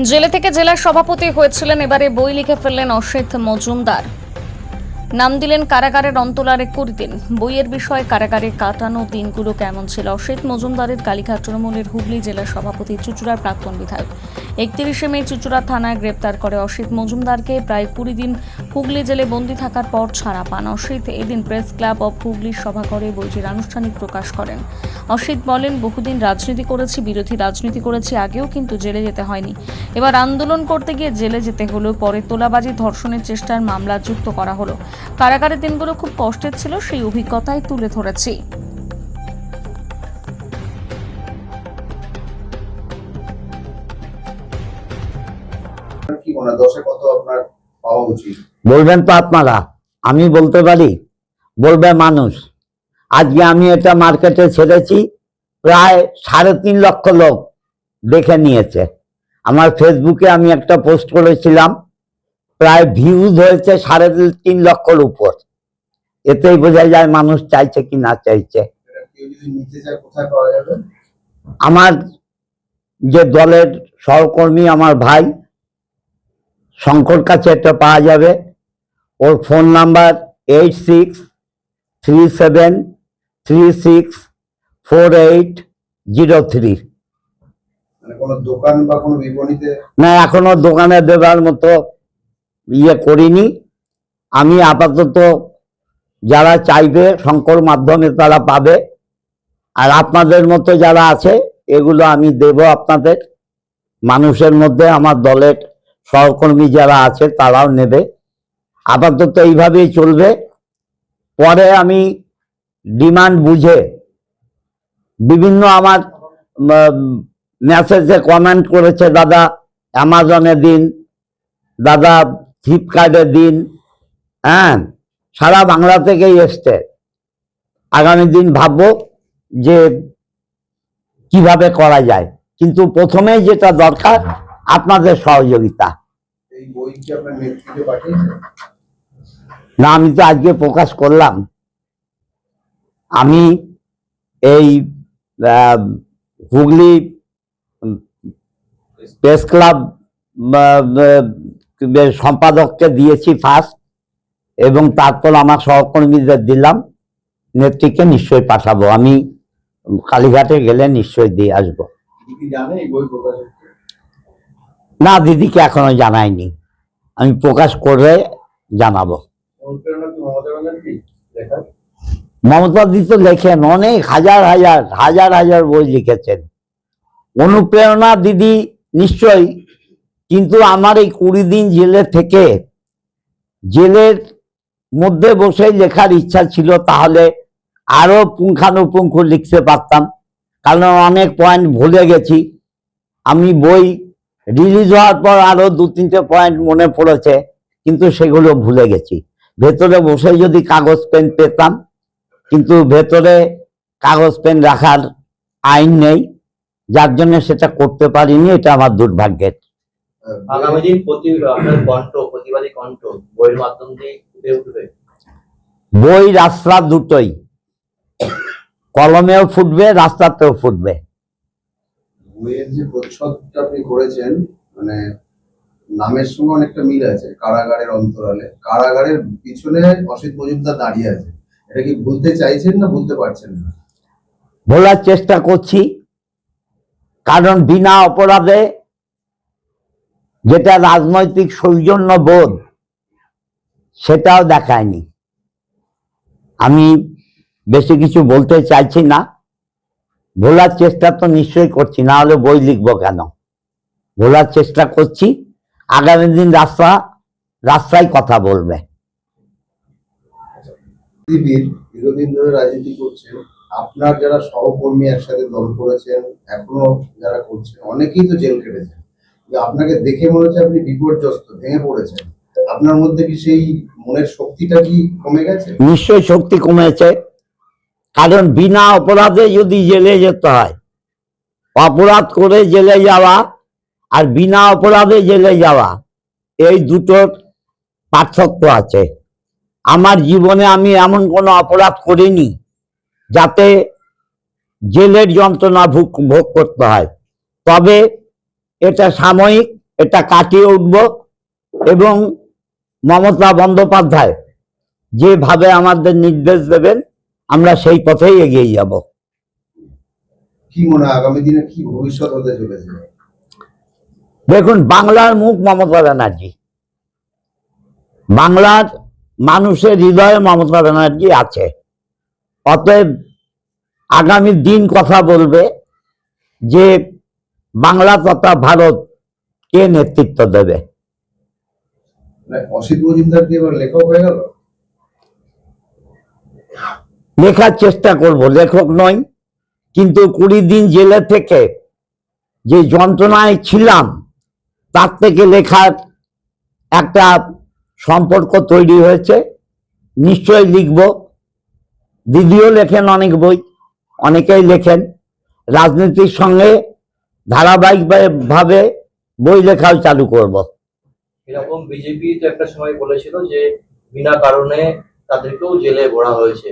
জেলে থেকে জেলার সভাপতি হয়েছিলেন, এবারে বই লিখে ফেললেন অসিত মজুমদার। নাম দিলেন কারাগারের অন্তরার 20 দিন। বইয়ের বিষয়ে কারাগারে কাটানো দিনগুলো কেমন ছিল। অসিত মজুমদারের কালীঘাট তৃণমূলের হুগলি জেলার সভাপতি, চুঁচুড়ার প্রাক্তন বিধায়ক। 31শে মে চুঁচুড়া থানায় গ্রেপ্তার করে অসিত মজুমদারকে। প্রায় 20 দিন হুগলি জেলে বন্দী থাকার পর ছাড়া পান অসিত। এদিন প্রেস ক্লাব অব হুগলির সভা করে বইটির আনুষ্ঠানিক প্রকাশ করেন। অসিত বলেন, বহুদিন রাজনীতি করেছি, বিরোধী রাজনীতি করেছি, আগেও কিন্তু জেলে যেতে হয়নি। এবার আন্দোলন করতে গিয়ে জেলে যেতে হলো। পরে তোলাবাজি, ধর্ষণের চেষ্টার মামলা যুক্ত করা হলো। কারাগারের দিনগুলো খুব কষ্টের ছিল, সেই অভিজ্ঞতাই তুলে ধরেছি। বলবেন তো আপনারা, আমি বলতে পারি, বলবে মানুষ। আজকে আমি এটা মার্কেটে ছেড়েছি, প্রায় 3.5 লক্ষ লোক দেখে নিয়েছে। আমার ফেসবুকে আমি একটা পোস্ট করেছিলাম, প্রায় ভিউজ হয়েছে 3.5 লক্ষর উপর। এতেই বোঝা যায় মানুষ চাইছে কি না চাইছে। আমার যে দলের সহকর্মী, আমার ভাই শঙ্কর কাছে এটা পাওয়া যাবে। ওর ফোন নাম্বার 8637364803। দোকান বা কোনো বিপণীতে না, এখনো দোকানে দেবার মতো করিনি। আমি আপাতত যারা চাইবে শঙ্কর মাধ্যমে তারা পাবে, আর আপনাদের মতো যারা আছে এগুলো আমি দেব আপনাদের। মানুষের মধ্যে আমার দলের সহকর্মী যারা আছে তারাও নেবে। আপাতত এইভাবেই চলবে। পরে আমি ডিমান্ড বুঝে বিভিন্ন আমার মেসেজে কমেন্ট করেছে, দাদা অ্যামাজনে দিন, দাদা ফ্লিপকার্টে দিন। হ্যাঁ, সারা বাংলা থেকেই এসছে। আগামী দিন ভাববো যে কিভাবে করা যায়, কিন্তু প্রথমেই যেটা দরকার আপনাদের সহযোগিতা। না, আমি তো আজকে প্রকাশ করলাম। আমি এই হুগলি প্রেস ক্লাব সম্পাদককে দিয়েছি ফার্স্ট, এবং তারপর আমার সহকর্মীদের দিলাম। নেত্রীকে নিশ্চয়ই পাঠাবো, আমি কালীঘাটে গেলে নিশ্চয়ই দিয়ে আসবো। না, দিদিকে এখনো জানাইনি, আমি প্রকাশ করে জানাবো। মমতা দি তো লেখেন, অনেক হাজার হাজার হাজার হাজার বই লিখেছেন। অনুপ্রেরণা দিদি নিশ্চয়ই, কিন্তু আমার এই 20 দিন জেলে থেকে জেলের মধ্যে বসে লেখার ইচ্ছা ছিল, তাহলে আরো পুঙ্খানুপুঙ্খ লিখতে পারতাম, কারণ অনেক পয়েন্ট ভুলে গেছি। আমি বই রিলিজ হওয়ার পর আরো 2-3টে পয়েন্ট মনে পড়েছে, কিন্তু সেগুলো ভুলে গেছি। ভেতরে বসে যদি কাগজ পেন পেতাম, কিন্তু ভেতরে কাগজ পেন রাখার আইন নেই, যার জন্য সেটা করতে পারিনি। এটা আমার দুর্ভাগ্যের। আগামী দিন আপনার কণ্ঠ, প্রতিবাদী কণ্ঠ বইয়ের মাধ্যম দিয়ে ফুটে উঠবে। বই রাস্তা দুটোই, কলমেও ফুটবে, রাস্তাতেও ফুটবে। বইয়ের যে প্রচ্ছদটা আপনি করেছেন, মানে নামের সঙ্গে অনেকটা মিল আছে, কারাগারের অন্তরালে। কারাগারের পিছনে অসিত মজুমদার দাঁড়িয়ে আছে। এটা কি ভুলতে চাইছেন না ভুলতে পারছেন না? ভোলার চেষ্টা করছি, কারণ বিনা অপরাধে যেটা রাজনৈতিক সৌজন্য বোধ, সেটাও দেখায়নি। আমি বেশি কিছু বলতে চাইছি না। ভোলার চেষ্টা তো নিশ্চয়ই করছি, না হলে বই লিখবো কেন? ভোলার চেষ্টা করছি। আগামী দিন রাস্তায় কথা বলবে। দীর্ঘদিন ধরে রাজনীতি করছেন, আপনার যারা সহকর্মী একসাথে দল করেছেন, এখনো যারা করছেন, অনেকেই তো জেল কেটেছেন। আপনাকে দেখে মনে হচ্ছে আপনি বিপর্যস্ত, ভেঙে পড়েছেন। আপনার মধ্যে কি সেই মনের শক্তিটা কি কমে গেছে? নিশ্চয়ই শক্তি কমেছে, কারণ বিনা অপরাধে যদি জেলে যেতে হয়, অপরাধ করে জেলে যাওয়া আর বিনা অপরাধে জেলে যাওয়া, এই দুটোর পার্থক্য আছে। আমার জীবনে আমি এমন কোনো অপরাধ করিনি যাতে জেলের যন্ত্রণা ভোগ করতে হয়। তবে এটা সাময়িক, এটা কাটিয়ে উঠব এবং মমতা বন্দ্যোপাধ্যায় যেভাবে আমাদের নির্দেশ দেবেন আমরা সেই পথেই এগিয়ে যাব। কি মনে হয় আগামী দিনে কি ভবিষ্যৎ হতে চলেছে? দেখুন, বাংলার মুখ মমতা ব্যানার্জি, বাংলার মানুষের হৃদয়ে মমতা ব্যানার্জি আছে। অতএব আগামী দিন কথা বলবে যে বাংলা তথা ভারত কে নেতৃত্ব দেবে। অসিত মজুমদার কি এবার লেখক হয়ে গেল? লেখার চেষ্টা করব, লেখক নই, কিন্তু 20 দিন জেলে থেকে যে যন্ত্রণায় ছিলাম তার থেকে লেখার একটা সম্পর্ক তৈরি হয়েছে। নিশ্চয়ই লিখব। দিদিও লেখেন অনেক বই, অনেকেই লেখেন। রাজনীতির সঙ্গে ধারাবাহিকভাবে বই লেখাও চালু করব। এরকম বিজেপি তো একটা সময় বলেছিল যে বিনা কারণে তাদেরকেও জেলে ভরা হয়েছে,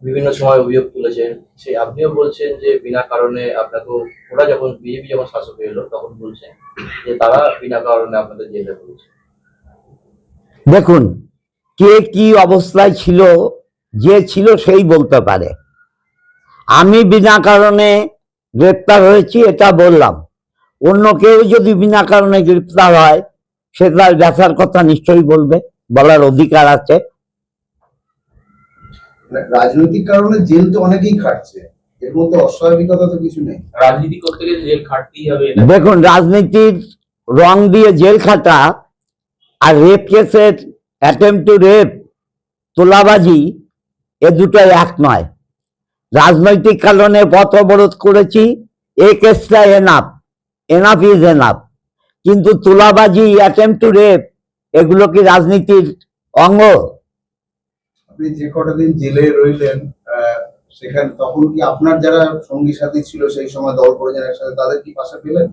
বিভিন্ন সময় অভিযোগ তুলেছেন। সেই আপনিও বলছেন যে বিনা কারণে আপনাকেও, ওরা যখন বিজেপি যখন শাসক এলো তখন বলছেন যে তারা বিনা কারণে আপনাদের জেলে ভরেছে। দেখুন, কে কি অবস্থায় ছিল, যে ছিল সেই বলতে পারে। আমি বিনা কারণে গ্রেপ্তার হয়েছি এটা বললাম। অন্য কেউ যদি বিনা কারণে গ্রেপ্তার হয় সে তার ব্যথার কথা নিশ্চয়ই বলবে, বলার অধিকার আছে। রাজনৈতিক কারণে জেল তো অনেকেই খাটছে, এর মধ্যে অস্বাভাবিকতা তো কিছু নেই। রাজনীতি করতে গেলে জেল খাটতেই হবে। দেখুন, রাজনীতির রং দিয়ে জেল খাটা আর রেপ কেসের অ্যাটেম্প টু রেপ, তোলাবাজি, এ দুটো এক নয়। রাজনৈতিক কারণে পথ অবরোধ করেছি, এই কেসটা এনাফ, এনাফ ইজ এনাফ। কিন্তু তোলাবাজি, অ্যাটেম্প টু রেপ, এগুলো কি রাজনীতির অঙ্গ? আপনি যে কটা দিন জেলে রইলেন, সেখানে তখন কি আপনার যারা সঙ্গী সাথী ছিল সেই সময় দল করেছেন একসাথে, তাদের কি পাশে পেলেন?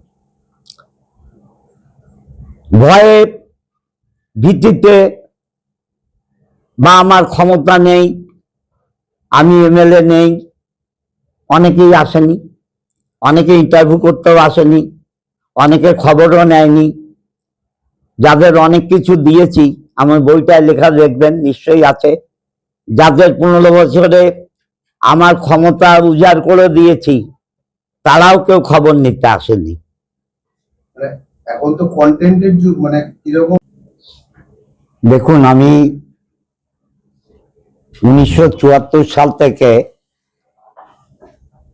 ভয়ে, ভীতিতে, বা আমার ক্ষমতা নেই, আমি এমএলএ নেই, অনেকেই আসেনি, অনেকে ইন্টারভিউ করতেও আসেনি, অনেকে খবরও নেয়নি। যাদের অনেক কিছু দিয়েছি, আমার বইটায় লেখা দেখবেন, নিশ্চয়ই আছে। যাদের 15 বছরে আমার ক্ষমতা উজাড় করে দিয়েছি তারাও কেউ খবর নিতে আসেনি। মানে এখন তো কন্টেন্টের যুগ, মানে কিরকম? দেখুন, আমি 1974 সাল থেকে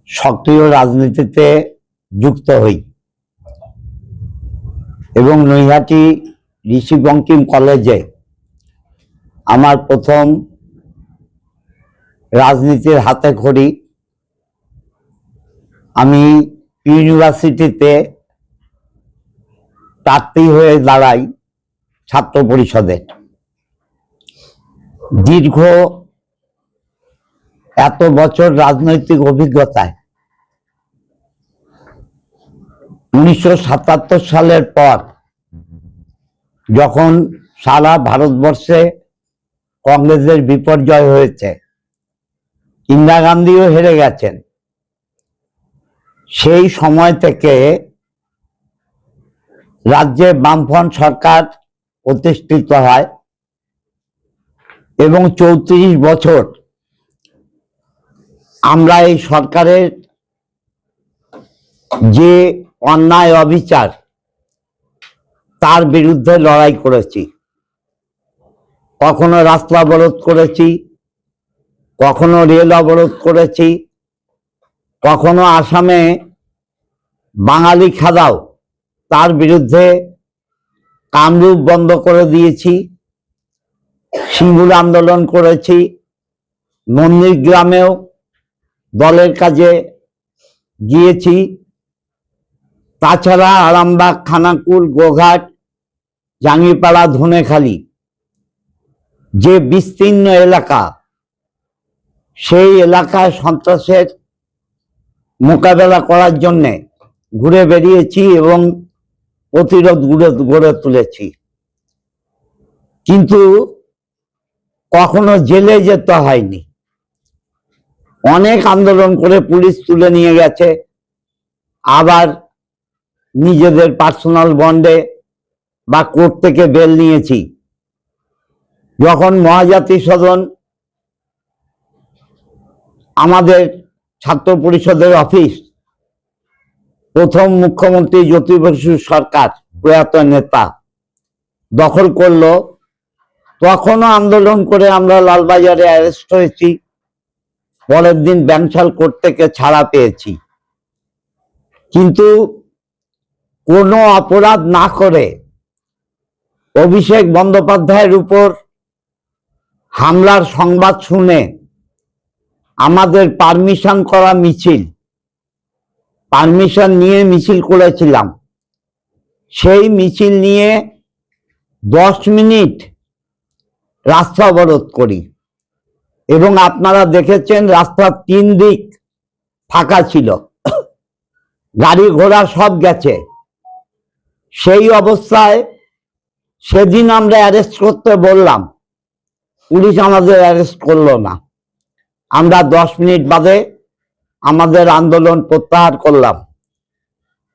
সক্রিয় রাজনীতিতে যুক্ত হই এবং নৈহাটি ঋষি বঙ্কিম কলেজে আমার প্রথম রাজনীতির হাতে খড়ি। আমি ইউনিভার্সিটিতে প্রার্থী হয়ে দাঁড়াই ছাত্র পরিষদে। দীর্ঘ এত বছর রাজনৈতিক অভিজ্ঞতায় 1977 সালের পর যখন সারা ভারতবর্ষে কংগ্রেসের বিপর্যয় হয়েছে, ইন্দিরা গান্ধীও হেরে গেছেন, সেই সময় থেকে রাজ্যে বামফ্রন্ট সরকার প্রতিষ্ঠিত হয় এবং 34 বছর আমরা এই সরকারের যে অন্যায় অবিচার তার বিরুদ্ধে লড়াই করেছি। কখনো রাস্তা অবরোধ করেছি, কখনো রেল অবরোধ করেছি, কখনো আসামে বাঙালি খাদাও তার বিরুদ্ধে কামরূপ বন্ধ করে দিয়েছি, সিঙ্গুর আন্দোলন করেছি, নন্দীগ্রামেও দলের কাজে গিয়েছি। তাছাড়া আরামবাগ, খানাকুল, গোঘাট, জাঙ্গিপাড়া, ধনেখালি যে বিস্তীর্ণ এলাকা, সেই এলাকায় সন্ত্রাসের মোকাবেলা করার জন্যে ঘুরে বেরিয়েছি এবং প্রতিরোধ গড়ে তুলেছি। কিন্তু কখনো জেলে যেতে হয়নি। অনেক আন্দোলন করে পুলিশ তুলে নিয়ে গেছে, আবার নিজেদের পার্সোনাল বন্ডে বা কোর্ট থেকে বেল নিয়েছি। যখন মহাজাতি সদন আমাদের ছাত্র পরিষদের অফিস প্রথম মুখ্যমন্ত্রী জ্যোতি বসু সরকার প্রয়াত নেতা দখল করলো, তখনও আন্দোলন করে আমরা লালবাজারে অ্যারেস্ট হয়েছি। পরের দিন ব্যাংশাল কোর্ট থেকে ছাড়া পেয়েছি। কিন্তু কোনো অপরাধ না করে অভিষেক বন্দ্যোপাধ্যায়ের উপর হামলার সংবাদ শুনে আমাদের পারমিশন করা মিছিল, পারমিশন নিয়ে মিছিল করেছিলাম, সেই মিছিল নিয়ে 10 মিনিট রাস্তা অবরোধ করি এবং আপনারা দেখেছেন রাস্তার 3 দিক ফাঁকা ছিল, গাড়ি ঘোড়া সব গেছে। সেই অবস্থায় সেদিন আমরা অ্যারেস্ট করতে বললাম, পুলিশ আমাদের অ্যারেস্ট করলো না। আমরা 10 মিনিট বাদে আমাদের আন্দোলন প্রত্যাহার করলাম।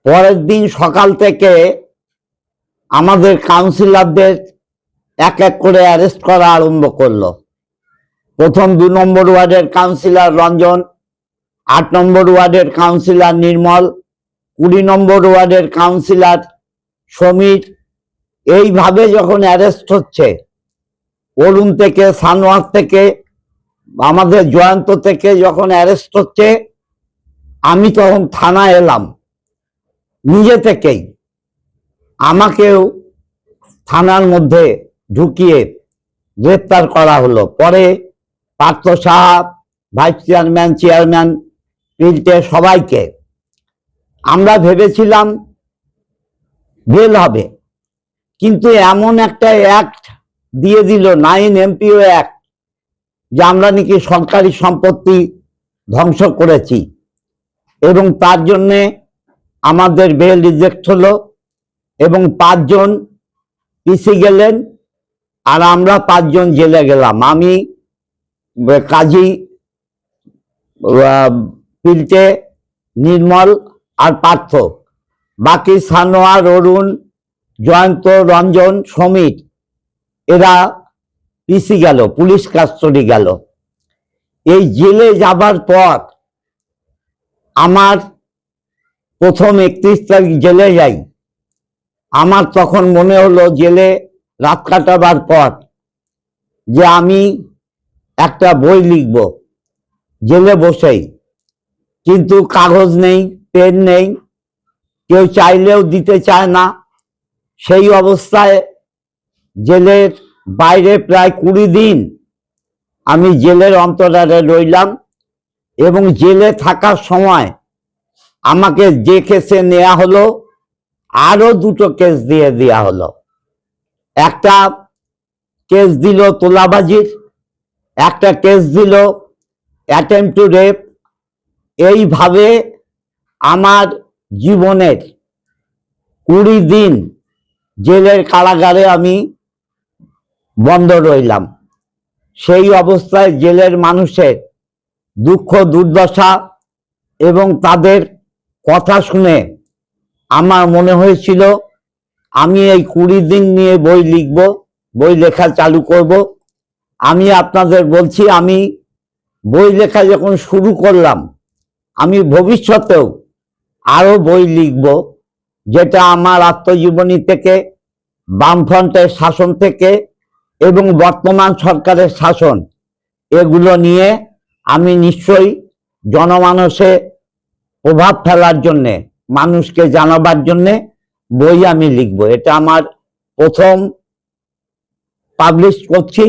পরের দিন সকাল থেকে আমাদের কাউন্সিলরদের এক এক করে অ্যারেস্ট করা আরম্ভ করলো। প্রথম 2 নম্বর ওয়ার্ডের কাউন্সিলর রঞ্জন, 8 নম্বর ওয়ার্ডের কাউন্সিলর নির্মল, 20 নম্বর ওয়ার্ডের কাউন্সিলর সমীর। এইভাবে যখন অ্যারেস্ট হচ্ছে, অরুণ থেকে, সানোয়ার থেকে, আমাদের জয়ন্ত থেকে যখন অ্যারেস্ট হচ্ছে, আমি তখন থানায় এলাম নিজে থেকেই। আমাকেও থানার মধ্যে ঢুকিয়ে গ্রেপ্তার করা হলো। পরে Partha Saha, vice chairman, chairman, পিল্টে, সবাইকে আমরা ভেবেছিলাম বেল হবে, কিন্তু এমন একটা অ্যাক্ট দিয়ে দিল 9 MPO অ্যাক্ট, যে আমরা নাকি সরকারি সম্পত্তি ধ্বংস করেছি এবং তার জন্যে আমাদের বেল রিজেক্ট হলো এবং 5 জন পিসি গেলেন আর আমরা 5 জন জেলে গেলাম। আমি, কাজী, পিল্টে, নির্মল আর পার্থ। বাকি সানোয়ার, অরুণ, জয়ন্ত, রঞ্জন, সমীর এরা পিসি গেল, পুলিশ কাস্টডি গেল। এই জেলে যাবার পর আমার প্রথম 31 তারিখ জেলে যাই। আমার তখন মনে হলো জেলে রাত কাটাবার পর যে আমি একটা বই লিখব জেলে বসেই, কিন্তু কাগজ নেই, পেন নেই, কেউ চাইলেও দিতে চায় না। সেই অবস্থায় জেলের বাইরে প্রায় 20 দিন আমি জেলের অন্তরালে রইলাম এবং জেলে থাকার সময় আমাকে যে কেসে নেওয়া হলো আরো 2টো কেস দিয়ে দেওয়া হলো। একটা কেস দিল তোলাবাজির, একটা কেস দিল অ্যাটেম্প টু রেপ। এইভাবে আমার জীবনের 20 দিন জেলের কারাগারে আমি বন্ধ রইলাম। সেই অবস্থায় জেলের মানুষের দুঃখ দুর্দশা এবং তাদের কথা শুনে আমার মনে হয়েছিল আমি এই 20 দিন নিয়ে বই লিখব, বই লেখা চালু করব। আমি আপনাদের বলছি, আমি বই লেখা যখন শুরু করলাম, আমি ভবিষ্যতেও আরো বই লিখব, যেটা আমার আত্মজীবনী থেকে, বামফ্রন্টের শাসন থেকে এবং বর্তমান সরকারের শাসন, এগুলো নিয়ে আমি নিশ্চয়ই জনমানসে প্রভাব ফেলার জন্যে, মানুষকে জানাবার জন্যে বই আমি লিখব। এটা আমার প্রথম পাবলিশ করছি,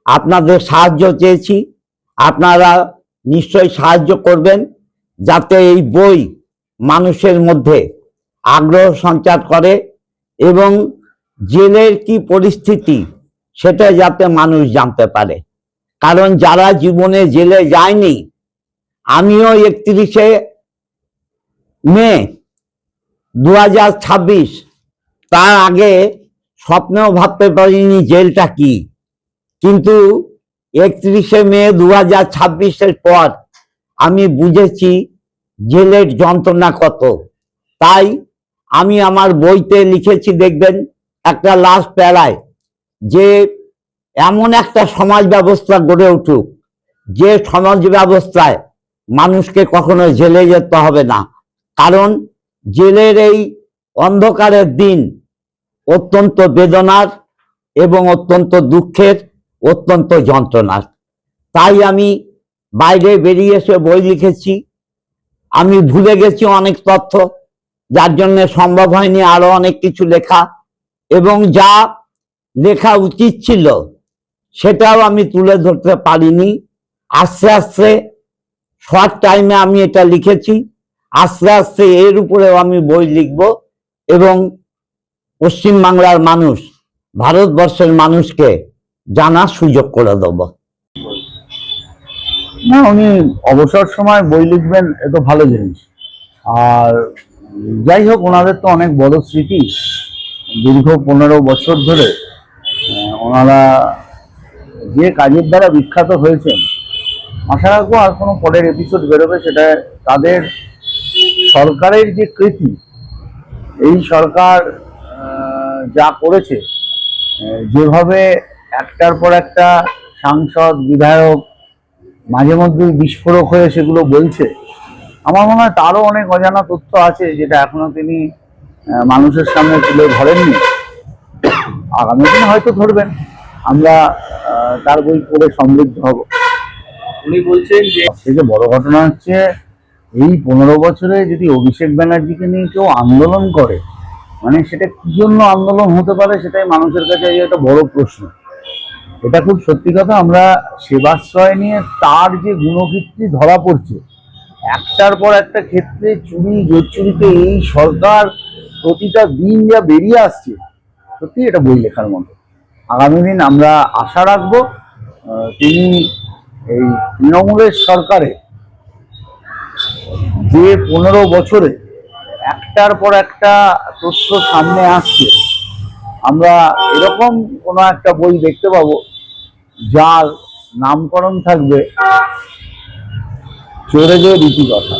আপনাদের সাহায্য চেয়েছি, আপনারা নিশ্চয়ই সাহায্য করবেন যাতে এই বই মানুষের মধ্যে আগ্রহ সঞ্চার করে এবং জেলের কি পরিস্থিতি সেটা যাতে মানুষ জানতে পারে। কারণ যারা জীবনে জেলে যায়নি, আমিও 31শে মে 2026, তার আগে স্বপ্নেও ভাবতে পারিনি জেলটা কি, কিন্তু 31শে মে 2026-এর পর আমি বুঝেছি জেলের যন্ত্রণা কত। তাই আমি আমার বইতে লিখেছি, দেখবেন একটা লাস্ট প্যারায়, যে এমন একটা সমাজ ব্যবস্থা গড়ে উঠুক যে সমাজ ব্যবস্থায় মানুষকে কখনো জেলে যেতে হবে না। কারণ জেলের এই অন্ধকারের দিন অত্যন্ত বেদনার এবং অত্যন্ত দুঃখের, অত্যন্ত যন্ত্রণার। তাই আমি বাইরে বেরিয়ে এসে বই লিখেছি। আমি ভুলে গেছি অনেক তথ্য, যার জন্য সম্ভব হয়নি আরো অনেক কিছু লেখা, এবং যা লেখা উচিত ছিল সেটাও আমি তুলে ধরতে পারিনি। আস্তে আস্তে শর্ট টাইমে আমি এটা লিখেছি, আস্তে আস্তে এর উপরেও আমি বই লিখব এবং পশ্চিমবাংলার মানুষ, ভারতবর্ষের মানুষকে জানার সুযোগ করে দেব। না, উনি অবসর সময় বই লিখবেন, এ তো ভালো জিনিস। আর যাই হোক, ওনাদের তো অনেক বড় স্মৃতি, দীর্ঘ 15 বছর ধরে ওনারা যে কাজের দ্বারা বিখ্যাত হয়েছেন। আশা রাখবো আর কোনো পরের এপিসোড বেরোবে, সেটা তাদের সরকারের যে কৃতি, এই সরকার যা করেছে, যেভাবে একটার পর একটা সাংসদ বিধায়ক মাঝে মধ্যে বিস্ফোরক হয়ে সেগুলো বলছে, আমার মনে হয় তারও অনেক অজানা তথ্য আছে যেটা এখনো তিনি মানুষের সামনে তুলে ধরেননি। আগামী দিনে হয়তো ধরবেন, আমরা তার বই পড়ে সমৃদ্ধ হব। উনি বলছেন যে সবথেকে বড় ঘটনা হচ্ছে, এই 15 বছরে যদি অভিষেক ব্যানার্জিকে নিয়ে কেউ আন্দোলন করে, মানে সেটা কি জন্য আন্দোলন হতে পারে, সেটাই মানুষের কাছে একটা বড় প্রশ্ন। এটা খুব সত্যি কথা। আমরা সেবাশ্রয় নিয়ে তার যে গুণকীর্তি ধরা পড়ছে, একটার পর একটা ক্ষেত্রে চুরি জোচ্চুরিতে এই সরকার প্রতিটা দিন যা বেরিয়ে আসছে, সত্যি এটা বই লেখার মতো। আগামী দিন আমরা আশা রাখবো তিনি এই তৃণমূলের সরকারে যে 15 বছরে একটার পর একটা তথ্য সামনে আসছে, আমরা এরকম কোনো একটা বই দেখতে পাবো যার নামকরণ থাকবে চোরেদের রীতিকথা।